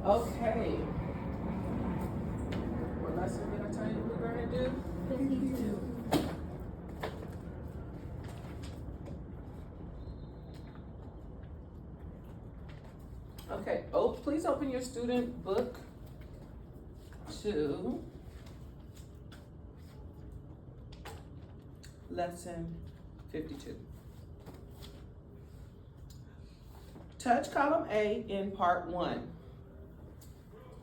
Okay. What lesson did I tell you we're going to do? 52. Okay. Oh, please open your student book to lesson 52. Touch column A in part 1.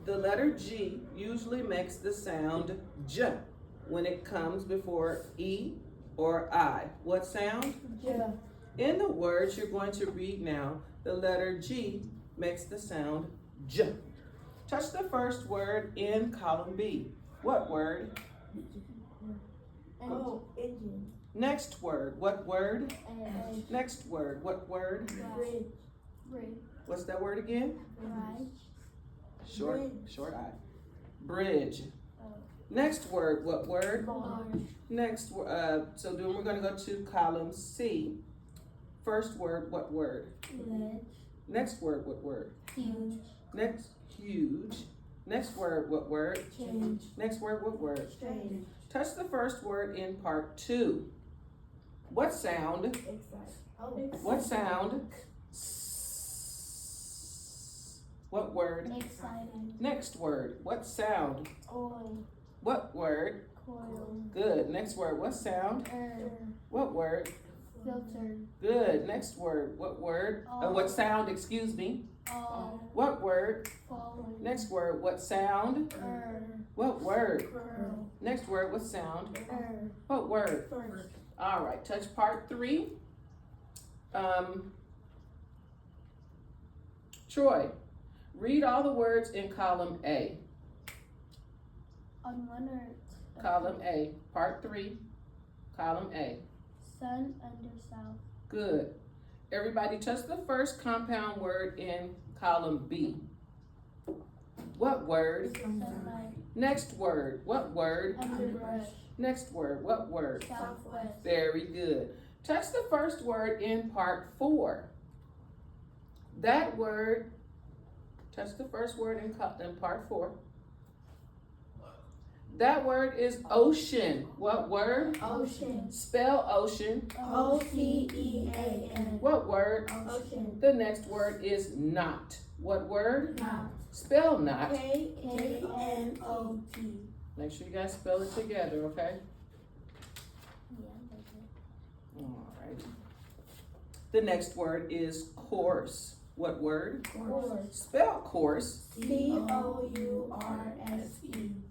The letter G usually makes the sound J when it comes before E or I. What sound? J. In the words you're going to read now, the letter G makes the sound J. Touch the first word in column B. What word? Engine. Next word. What word? Edge. Next word. What word? Bridge. Bridge. What's that word again? Bridge. Short I. Bridge. Next word. What word? Large. Next word. So then we're going to go to column C. First word. What word? Ledge. Next word. What word? Huge. Next. Huge. Next word. What word? Change. Next word. What word? Strange. Touch the first word in part 2. What sound? Excite. What sound? What word? Excited. Next word. What sound? Oil. What word? Coil. Good. Next word. What sound? What word? Filter. Good. Next word. What word? What sound? Excuse me. What word? Falling. Next word. What sound? What word? Curl. Next word. What sound? What word? First. All right. Touch part 3. Troy, read all the words in column A. On one earth. Column A. Part 3. Column A. Sun under south. Good. Everybody touch the first compound word in column B. What word? Sunlight. Next word. What word? Underbrush. Next word. What word? Southwest. Very good. Touch the first word in part 4. That word, touch the first word in part 4. That word is ocean. What word? Ocean. Spell ocean. OCEAN. What word? Ocean. The next word is not. What word? Not. Spell not. KANOT. Make sure you guys spell it together, okay? All right. The next word is course. What word? Course. Spell course. COURSE.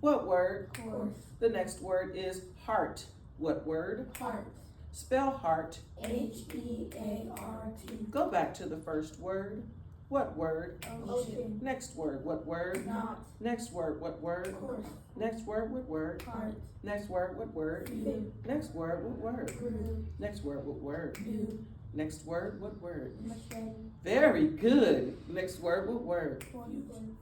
What word? Course. The next word is heart. What word? Heart. Spell heart. HEART. Go back to the first word. What word? Ocean. Next word. What word? Not. Next word. What word? Course. Next word. What word? Heart. Next word. What word? Blue. Next word. What word? Blue. Next word. What word? Blue. Next word. What word? Machete. Very good. Next word. What word? Fortune.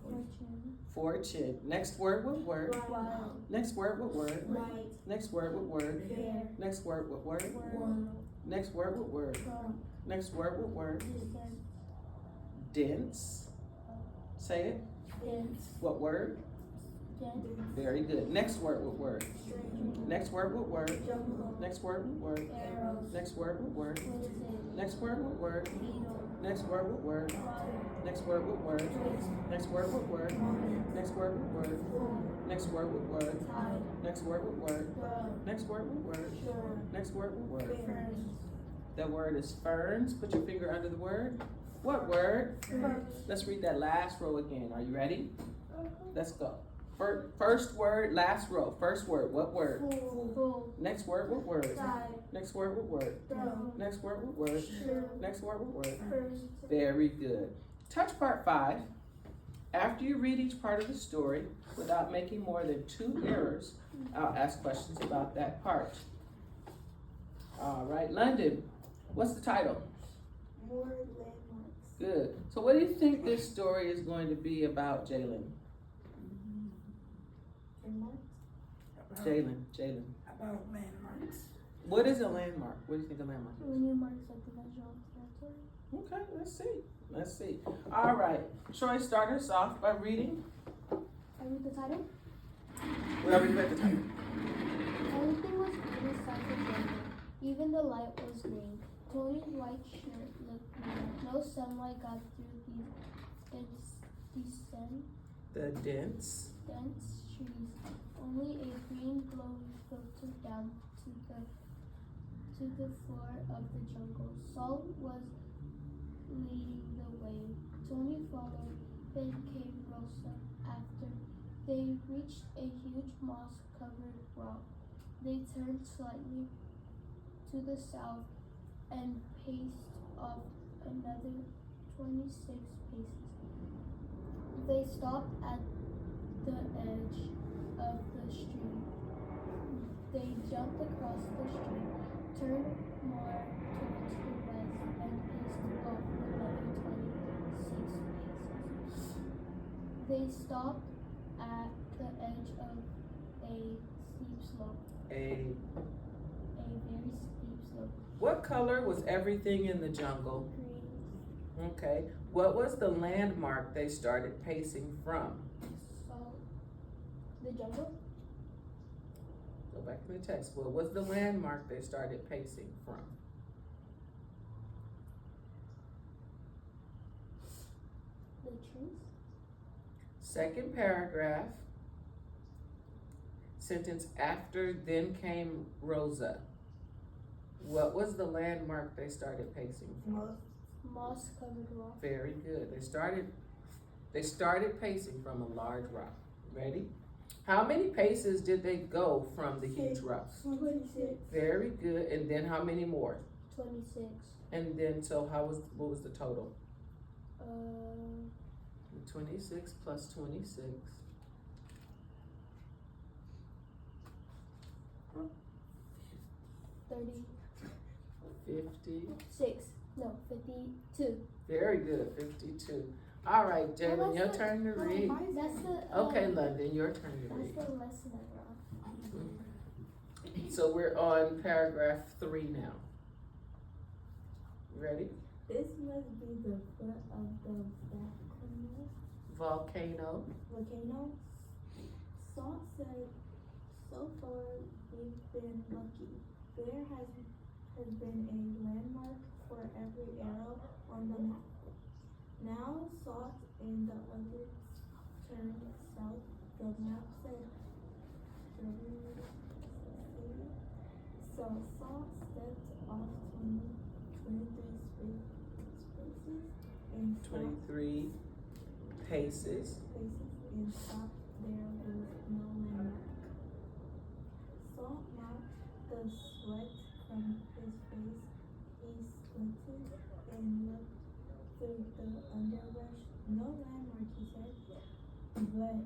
Fortune. Next word. What word? Wild. Next word. What word? Right. Next word. What word? Fair. Next word. What word? World. Next word. What word? Trump. Next word. What word? Descent. Dense. Say it. Dense. What word? Dense. Very good. Next word. What word? Strange. Next word. What word? Jungle. Next word. What word? Arrows. Next word. What word? Twisted. Next word. What word? Needle. Next word. What word? Water. Next word. What word? Twist. Next word. What word? Moment. Next word. What word? Form. Next word. What word? Tide. Next word. What word? Dove. Next word. What word? Shore. Next word. What word? Ferns. The word is ferns. Put your finger under the word. What word? First. Let's read that last row again. Are you ready? Let's go. First word, last row. First word, what word? Full. Next word, what word? Side. Next word, what word? Throw. Next word, what word? Sure. Next word, what word? First. Very good. Touch part 5. After you read each part of the story, without making more than 2 errors, I'll ask questions about that part. All right, London, what's the title? More landmarks. Good. So what do you think this story is going to be about, Jalen? Jalen. About landmarks. What is a landmark? What do you think a landmark is? When you mark something as your own territory. Okay, let's see. Let's see. All right. Troy, start us off by reading. I read the title. We already read the title. Everything was green inside the jungle. Even the light was green. Tony's white shirt looked green. No sunlight got through these The dense. dense trees. Only a green glow filtered down to the floor of the jungle. Salt was leading the way. Tony followed. Then came Rosa after. They reached a huge moss-covered rock. They turned slightly to the south and paced off another 26 paces. They stopped at the edge of the stream. They jumped across the stream, turned more towards the west, and paced off another 26 paces. They stopped at the edge of a steep slope. A Very steep slope. What color was everything in the jungle? Green. Okay. What was the landmark they started pacing from? Salt. The jungle. Go back to the text. What was the landmark they started pacing from? The trees. Second paragraph. Sentence after, then came Rosa. What was the landmark they started pacing from? Moss covered rock. Very good. They started pacing from a large rock. Ready? How many paces did they go from the huge rock? 26. Very good. And then how many more? 26. And then what was the total? 26 plus 26. 30. 50. No, 52. Very good. 52. All right, Jalen, your turn to read. That's the. Okay, London, your turn to That's read. the lesson I wrote. So we're on paragraph 3 now. You ready? This must be the foot of the Volcano. volcano. Salt said, so far we've been lucky. There has been a landmark for every arrow on the map. Now Salt and the others turned south. The map said, so Salt stepped off 23 spaces and stopped 23 paces. and stopped. There was no landmark. Salt mopped the sweat from his face. He squinted and looked through the underbrush. No landmark, he said. But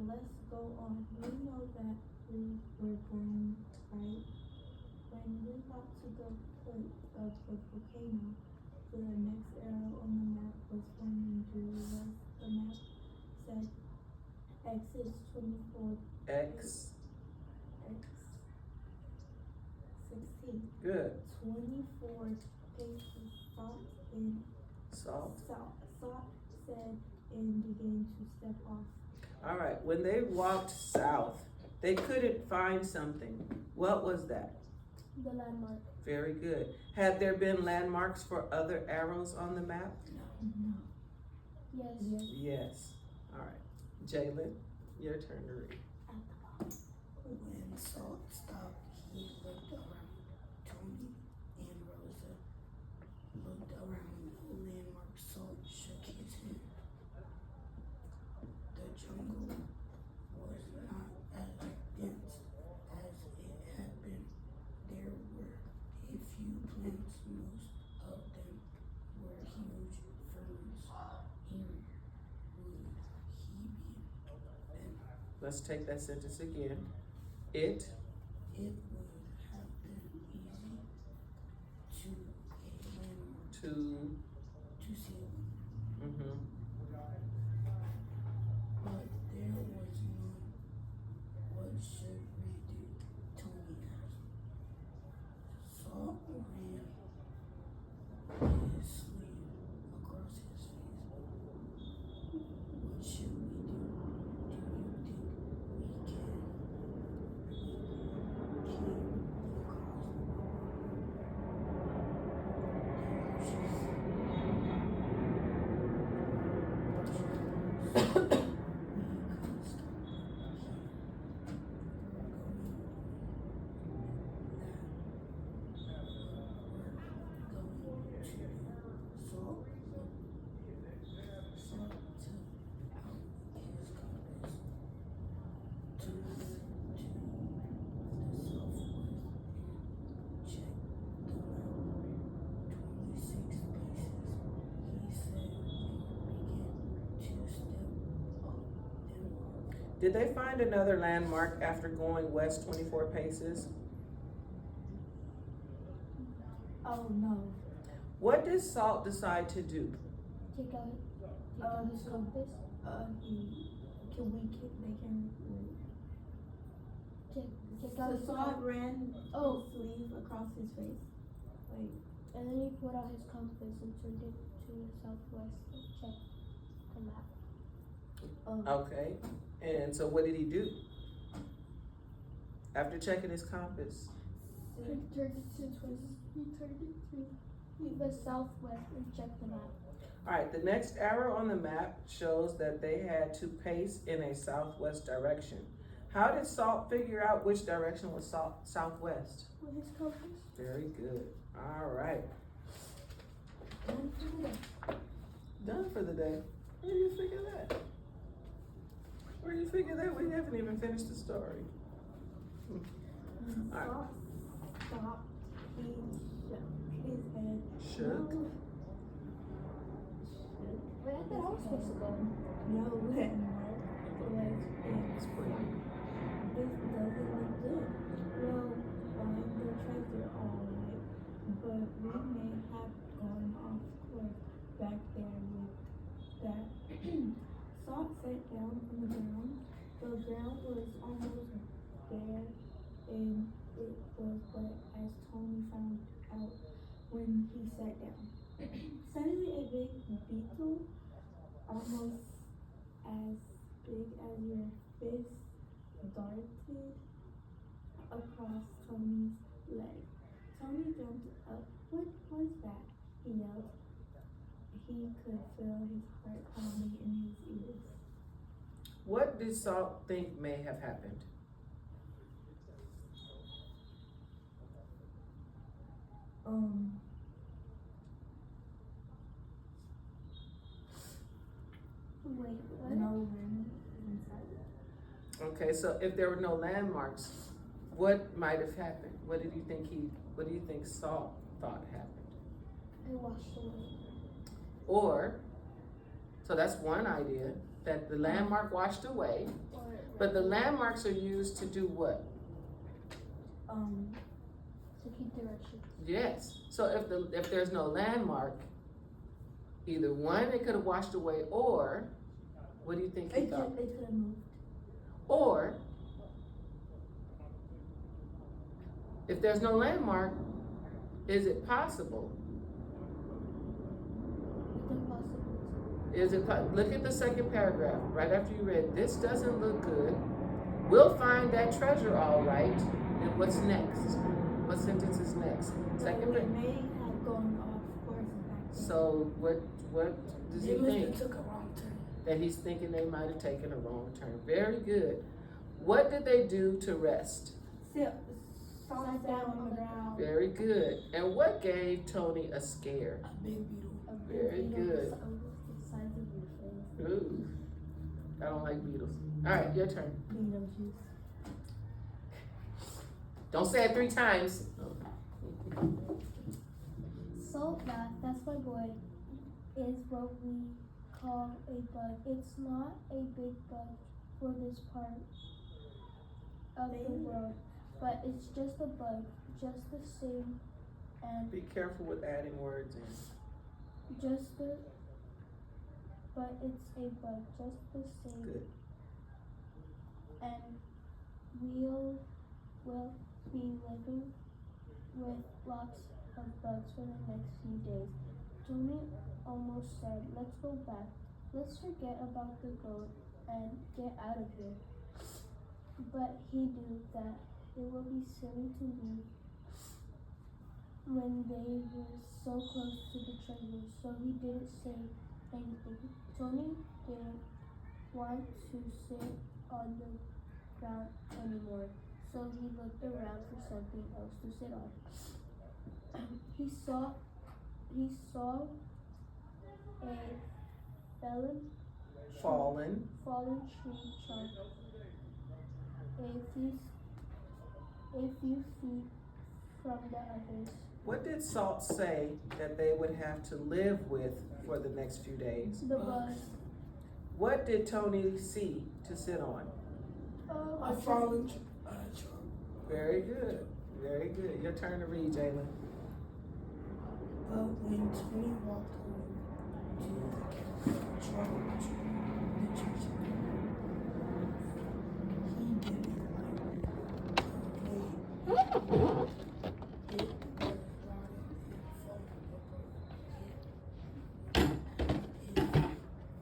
let's go on. We know that we were going right. When we got to the foot of the volcano, the next arrow on the map was pointing due west. The map said X is 24. X. 16. Good. 24 paces. Salt. Salt said and began to step off. All right. When they walked south, they couldn't find something. What was that? The landmark. Very good. Had there been landmarks for other arrows on the map? No. Yes. Yes. All right. Jalen, your turn to read. When Salt stopped, he looked around. Tony and Rosa looked around. No landmark. Salt shook his head. The jungle was not as dense as it had been. There were a few plants. Most of them were huge ferns. Here would he be then? Let's take that sentence again. It It would have been easy to a landmark to to see, mhm. but there was none. What should we do? Tony asked. Salt ran his sleeve across his face. Did they find another landmark after going west 24 paces? Oh no. What did Salt decide to do? Take out his compass. Check out So his Saul compass. ran Oh. his sleeve across his face. Like, And then he put out his compass and turned it to the southwest and checked the map. Okay, and so what did he do? After checking his compass? He turned it to the southwest and checked the map. Alright, the next arrow on the map shows that they had to pace in a southwest direction. How did Salt figure out which direction was southwest? With his compass. Very good. Alright. Done for the day. Where do you figure that? Where do you figure that? We haven't even finished the story. Alright. Saul stopped. He shook his head. Shook. Wait, I thought I was supposed to go. No landmark was in spring. This doesn't look good. We'll find the treasure, all right, but we may have gone off course back there with that. Salt sat down on the ground. The ground was almost bare, and it was wet, as Tony found out when he sat down. Suddenly, a big beetle, almost as big as your fist, darted across Tony's leg. Tony jumped up. What was that? He yelled. He could feel his heart pounding in his ears. What did Salt think may have happened? Wait, what? No wind inside. Okay, so if there were no landmarks, what might have happened? What do you think Salt thought happened? I washed away. Or, so that's one idea, that the landmark washed away, but the landmarks are used to do what? To keep direction. Yes, so if there's no landmark, either one, it could have washed away, or, what do you think he thought? They could have moved. Or, if there's no landmark, is it possible? Look at the second paragraph, right after you read, this doesn't look good. We'll find that treasure all right. And what's next? What sentence is next? Second They paragraph. may have gone off course back there. So what does he think? Took a wrong turn. That he's thinking they might have taken a wrong turn. Very good. What did they do to rest? Sat down on the ground. Very good. And what gave Tony a scare? A big beetle. Very good. The size of your face. Ooh, I don't like beetles. All right, your turn. Beetlejuice. Don't say it 3 times. Salt bath, that's my boy, is what we call a bug. It's not a big bug for this part of the world, but it's just a bug, just the same, and Be careful with adding words in. but it's a bug, just the same. Good. And we'll be living with lots of bugs for the next few days. Tony almost said, let's go back. Let's forget about the goat and get out of here. But he knew that it would be silly to leave when they were so close to the treasure, so he didn't say anything. Tony didn't want to sit on the ground anymore, so he looked around for something else to sit on. He saw a fallen tree trunk a few feet from the others. What did Salt say that they would have to live with for the next few days? The bugs. What did Tony see to sit on? A fallen trunk. Very good. Very good. Your turn to read, Jalen. But when Tony walked over to the trunk tree, the tree he didn't like the way it was rotted and falling apart.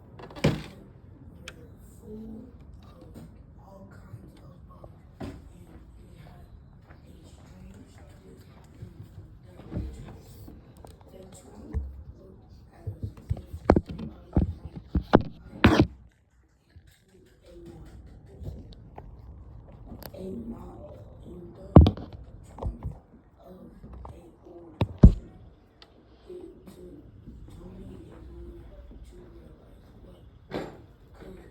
It were full of all kinds of bugs, and it had a strange twist in the edges. The trunk looked as if somebody had made a knot in the trunk of a old tree. It took Tony a moment to realize what could that mean.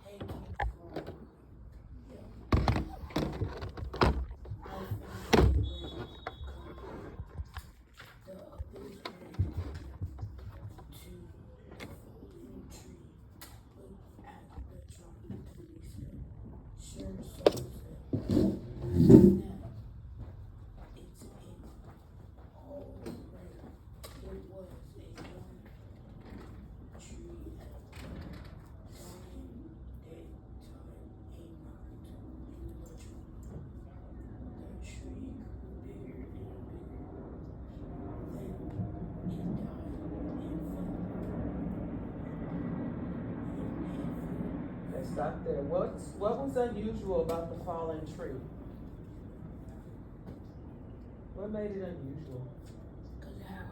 Hey, yeah. I found it when the others ran to the fallen tree. Looked at the trunk, Tony said. Sure, Saul said. That it's all right. It was a young tree at dying dead time, a knot in the trunk. The tree grew bigger and bigger. Then it died and fell. Let's stop there. What was unusual about the fallen tree? What made it unusual?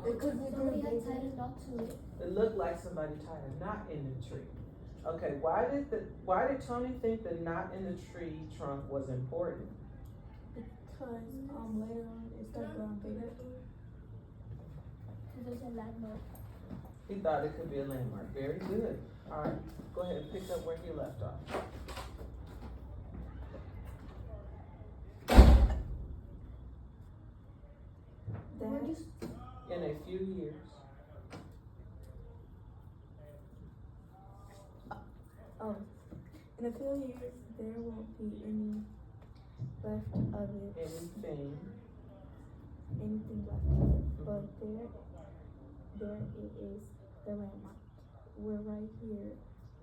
Because Somebody had tied a knot to it. It looked like somebody tied a knot in the tree. Okay, why did Tony think the knot in the tree trunk was important? Because later on it started growing bigger. Because there's a landmark. He thought it could be a landmark. Very good. All right, go ahead and pick up where he left off. We're That just In a few years. in a few years there won't be any left of it. Anything left of it. But there it is, the landmark. We're right here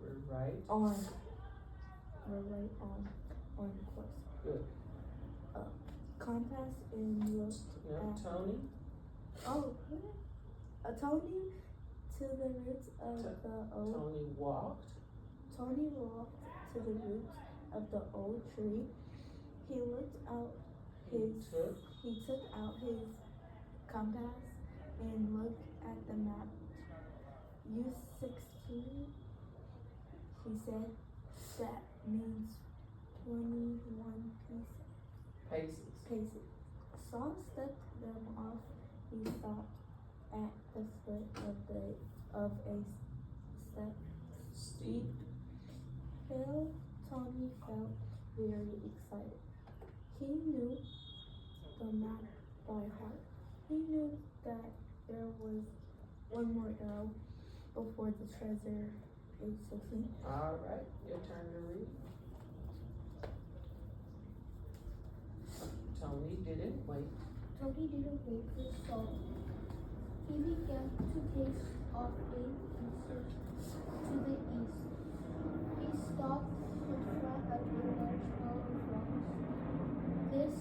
We're right. on course. Good. Compass and look No, at Tony. Tony to the roots of the oak. Tony walked. Tony walked to the roots of the old tree. He looked out he took out his compass and looked at the map. Use 16, he said. That means 21 paces. Saul stepped them off. He stopped at the foot of a steep hill. Tony felt very excited. He knew the map by heart. He knew that there was one more arrow before the treasure is 16. All right, your turn to read. Tony didn't wait. Tony didn't wait for Saul. He began to take off to the east. He stopped in front of the